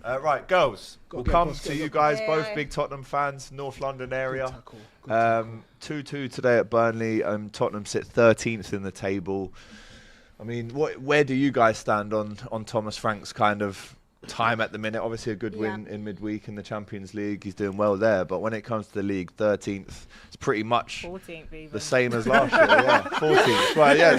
Right, girls. We'll come to you guys, both big Tottenham fans, North London area. 2-2 today at Burnley. Tottenham sit 13th in the table. I mean, where do you guys stand on Thomas Frank's kind of time at the minute? Obviously a good win in midweek in the Champions League. He's doing well there. But when it comes to the league, 13th, it's pretty much 14th even. The same as last year. Yeah, 14th. Right, yeah,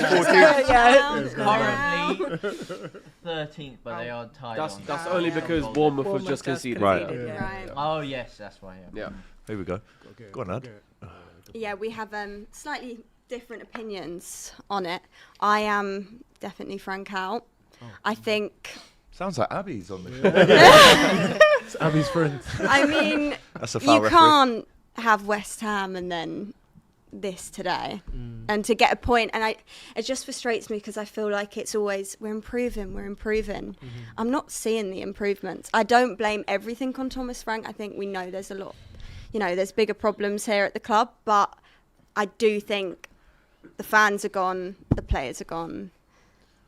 it's 14th. Currently 13th, but they are tied. That's only because Bournemouth have just conceded. Right. Oh, yes, that's why. Yeah. Here we go. Go on, Ad. Yeah, we have slightly different opinions on it. I am definitely Frank out. I think... Sounds like Abby's on the show. It's Abby's friend. I mean, that's a foul you referee. can't have West Ham and then this today. And to get a point, and it just frustrates me because I feel like it's always, we're improving. I'm not seeing the improvements. I don't blame everything on Thomas Frank. I think we know there's a lot, there's bigger problems here at the club, but I do think the fans are gone, the players are gone.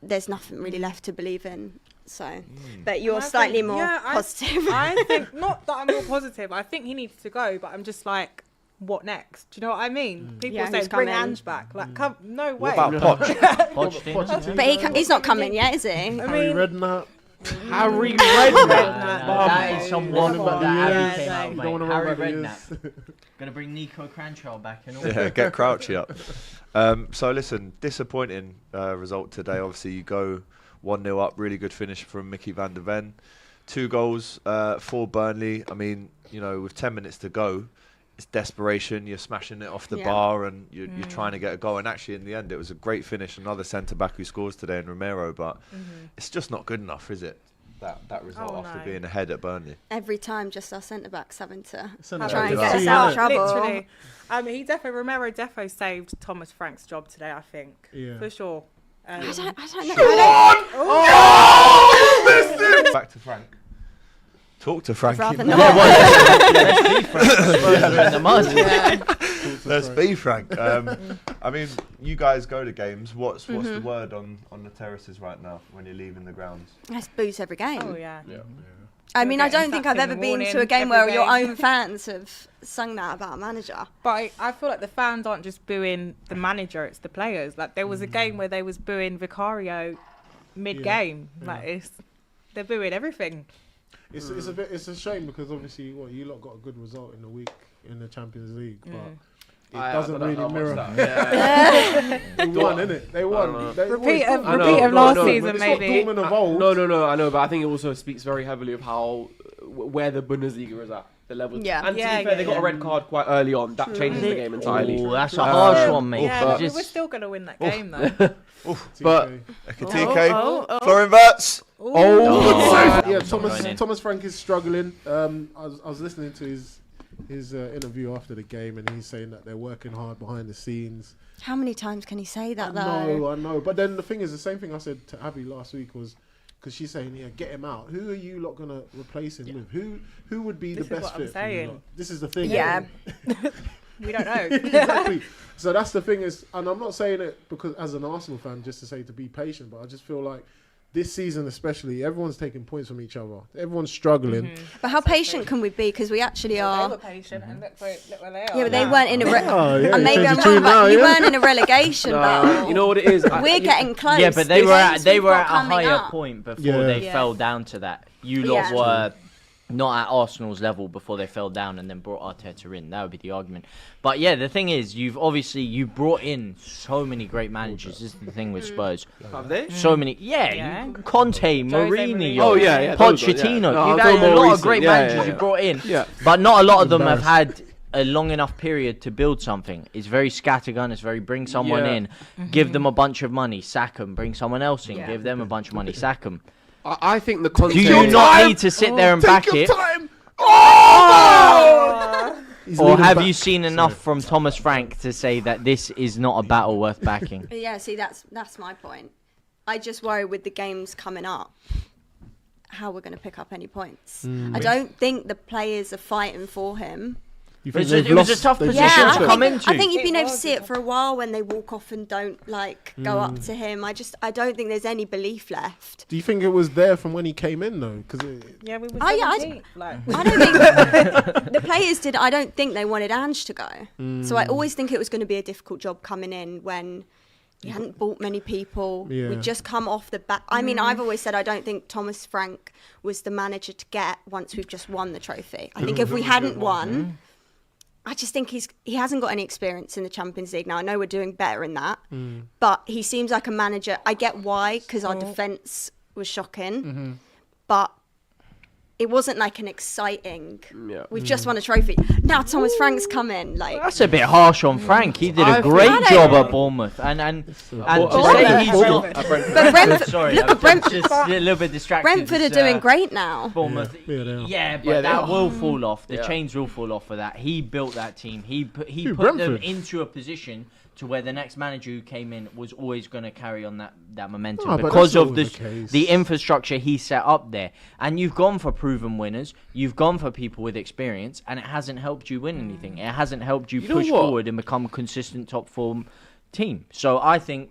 There's nothing really left to believe in. So, but you're slightly more positive. I think, not that I'm more positive, I think he needs to go, but I'm just like, what next? Do you know what I mean? People say bring Ange back. Like, come, no way. What about Poch? But he's not coming yet, is he? I mean, Harry Redknapp. Harry Redknapp. That is someone that Abby came out, Don't mate. wanna Harry remember Redknapp. Gonna bring Nico Cranchell back and all. Yeah, get Crouchy up. So listen, disappointing result today. Obviously, you go 1-0 up. Really good finish from Mickey van der Ven. 2 goals for Burnley. I mean, with 10 minutes to go, it's desperation. You're smashing it off the bar and you're trying to get a goal. And actually, in the end, it was a great finish. Another centre-back who scores today in Romero. But it's just not good enough, is it? That result after being ahead at Burnley. Every time, just our centre-backs having to Centre-back try and is get us key, out of innit? trouble. Romero defo saved Thomas Frank's job today, I think. Yeah. For sure. I don't know. Back to Frank. Talk to Frank. Rather Yeah, not. Let's be Frank. I mean, you guys go to games. What's the word on the terraces right now when you're leaving the grounds? Let's booze every game. Oh, yeah. I mean, I don't think I've ever been to a game where your own fans have sung that about a manager. But I feel like the fans aren't just booing the manager, it's the players. Like, there was a game where they was booing Vicario mid-game. Like, they're booing everything. It's a shame because obviously you lot got a good result in the week in the Champions League, but it doesn't really mirror. They won, innit? They won. Repeat of last season, maybe. Dortmund of old. No, I know, but I think it also speaks very heavily of where the Bundesliga is at. The level. Yeah. And to be fair, they got a red card quite early on. That changes the game entirely. Oh, that's a harsh one, mate. Yeah, we're still going to win that game, though. But Ekatike, Florian Wirtz. Yeah, Thomas Frank is struggling. I was listening to his interview after the game, and he's saying that they're working hard behind the scenes. How many times can he say that, though? I know. But then the thing is, the same thing I said to Abby last week was, because she's saying, get him out. Who are you lot going to replace him with? Who would be the best fit for you lot? This is the thing. Yeah. We don't know. Exactly. So that's the thing is, and I'm not saying it because as an Arsenal fan, just to say to be patient, but I just feel like this season especially, everyone's taking points from each other. Everyone's struggling. But how patient can we be? Because we actually are. They were patient, and look where they are. Yeah, but they weren't in a. and maybe I'm wrong, but you weren't in a relegation battle. you know what it is? We're getting close. Yeah, but they were at a higher up. point before they fell down to that. You lot were not at Arsenal's level before they fell down and then brought Arteta in. That would be the argument. But yeah, the thing is, you brought in so many great managers. This is the thing with Spurs. Have they? So many. Yeah. Conte, Mourinho, Pochettino. You've had a lot of great managers you brought in. Yeah. But not a lot of them have had a long enough period to build something. It's very scattergun. It's very bring someone in, give them a bunch of money, sack them, bring someone else in, give them a bunch of money, sack them. I think the Conte... Do you not need to sit there and back it? Or have you seen enough from Thomas Frank to say that this is not a battle worth backing? Yeah, see, that's my point. I just worry with the games coming up, how we're going to pick up any points. I don't think the players are fighting for him. You It think was a tough they've position lost to it? come into. I think you've been It able to was, see it for a while when they walk off and don't go up to him. I don't think there's any belief left. Do you think it was there from when he came in though? Because Yeah, we were Oh, yeah, 17th, like. I don't think the players did. I don't think they wanted Ange to go. So I always think it was going to be a difficult job coming in when you hadn't bought many people. Yeah. We'd just come off the back. I mean, I've always said I don't think Thomas Frank was the manager to get once we've just won the trophy. I think if we hadn't won, I just think he hasn't got any experience in the Champions League. Now, I know we're doing better in that, but he seems like a manager. I get why, because our defence was shocking, but it wasn't like an exciting. Yeah. We've just won a trophy. Now Thomas Frank's come in. Like That's a bit harsh on Frank. He did a I great think- job at Bournemouth, and to say he's not. but Brentford, Sorry, look, I was Brentford, just a little bit distracted. Brentford are It's, doing great now. Bournemouth, Yeah, they are. yeah, but Yeah, they that are. will fall off. The Yeah. chains will fall off for that. He built that team. He put them Brentford? into a position to where the next manager who came in was always going to carry on that momentum Oh, but because that's of not the case. the infrastructure he set up there. And you've gone for proven winners. You've gone for people with experience, and it hasn't helped you win anything. It hasn't helped you You know push what? forward and become a consistent top form team. So I think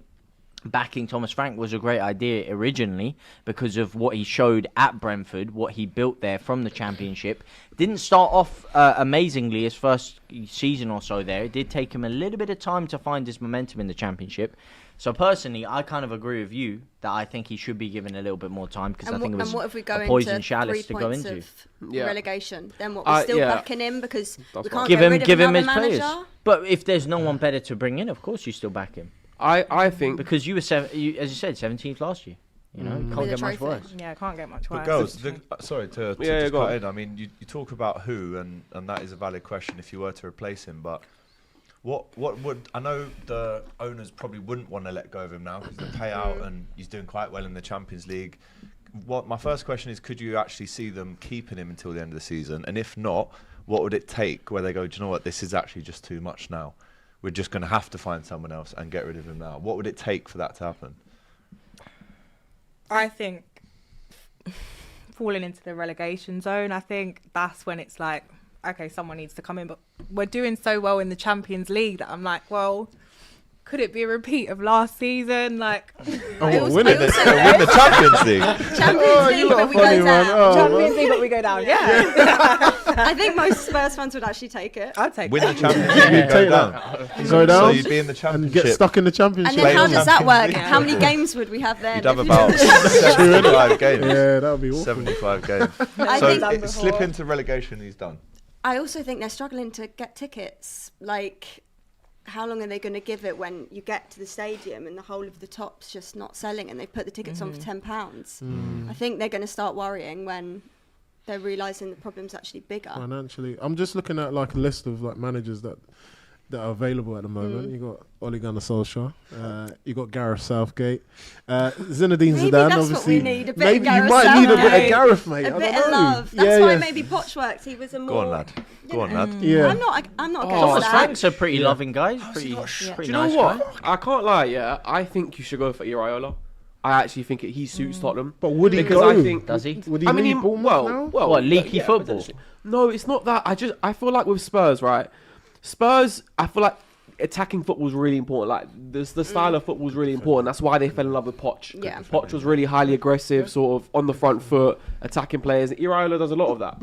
backing Thomas Frank was a great idea originally because of what he showed at Brentford, what he built there from the Championship. Didn't start off amazingly his first season or so there. It did take him a little bit of time to find his momentum in the Championship. So personally, I kind of agree with you that I think he should be given a little bit more time because I think it was and what if we go a poison into 3 chalice to go points into. of Yeah. relegation? Then what? We're still yeah. backing him because That's we fine. can't Give get him, rid of give him another his manager. players. But if there's no one better to bring in, of course you still back him I think because you were as you said 17th last year. You know, you can't With a get much trophy. worse. Yeah, can't get much But worse. girls, sorry to Yeah, just go cut on. in. I mean, you talk about who, and that is a valid question if you were to replace him. But what would I know the owners probably wouldn't want to let go of him now because the payout and he's doing quite well in the Champions League. What my first question is, could you actually see them keeping him until the end of the season? And if not, what would it take where they go, do you know what, this is actually just too much now. We're just going to have to find someone else and get rid of him now. What would it take for that to happen? I think falling into the relegation zone, I think that's when it's like, okay, someone needs to come in. But we're doing so well in the Champions League that I'm like, well, could it be a repeat of last season? Like, Win it. Win the Champions League. Champions League, but we go funny, man. down. Oh, Champions League, but we go down. Yeah, I think most Spurs fans would actually take it. I'd take Win the it. Champions League and go Take down. Go So down you'd be in the and Championship. get stuck in the Championship. And then how Play does that Champions work? League. How many games would we have then? You'd have if about you- 75 games. Yeah, that would be awful. 75 games. I So think- slip into relegation, he's done. I also think they're struggling to get tickets. Like, how long are they going to give it when you get to the stadium and the whole of the top's just not selling and they put the tickets on for £10? I think they're going to start worrying when they're realising the problem's actually bigger. Financially, I'm just looking at like a list of like managers that are available at the moment. You got Ole Gunnar Solskjaer, you got Gareth Southgate, Zinedine Maybe Zidane. that's what Obviously, we need, a bit maybe of you Gareth might need a bit of Southgate. Gareth, mate. A I bit don't of know. love. That's why yeah. maybe Poch worked. He was a more... Go on, lad. Go on, lad. Yeah. I'm not against Thomas that. Frank's a pretty loving guy. He's pretty, Yeah. pretty Do you know nice what? guy. I can't lie. Yeah, I think you should go for Iraola. I actually think he suits Tottenham. But would he because go? I think Does he? Would he I mean, leave Bournemouth now? well, What, leaky football? potentially. No, it's not that. I feel like with Spurs, right? Spurs, I feel like attacking football is really important. Like the style of football is really important. That's why they fell in love with Poch. Yeah. Poch was really highly aggressive, sort of on the front foot, attacking players. Iraola does a lot of that.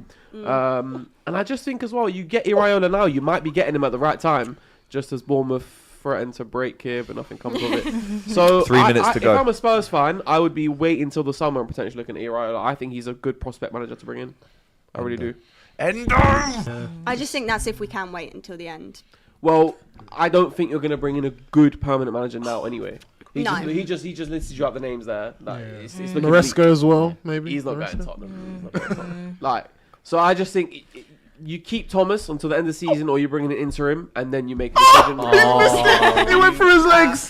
And I just think as well, you get Iraola now, you might be getting him at the right time, just as Bournemouth threatened to break here, but nothing comes of it. So 3 minutes to go. If I'm a Spurs fan, I would be waiting until the summer and potentially looking at Iraola. I think he's a good prospect manager to bring in. I really do. Endo! I just think that's if we can wait until the end. Well, I don't think you're going to bring in a good permanent manager now anyway. No. He just listed you out the names there. Like, Yeah. it's looking Maresca bleak. as well, maybe. He's not going Maresca? to Tottenham. He's not going to Tottenham. Like, so I just think you keep Thomas until the end of the season, or you bring in an interim, and then you make a decision. He went for his legs.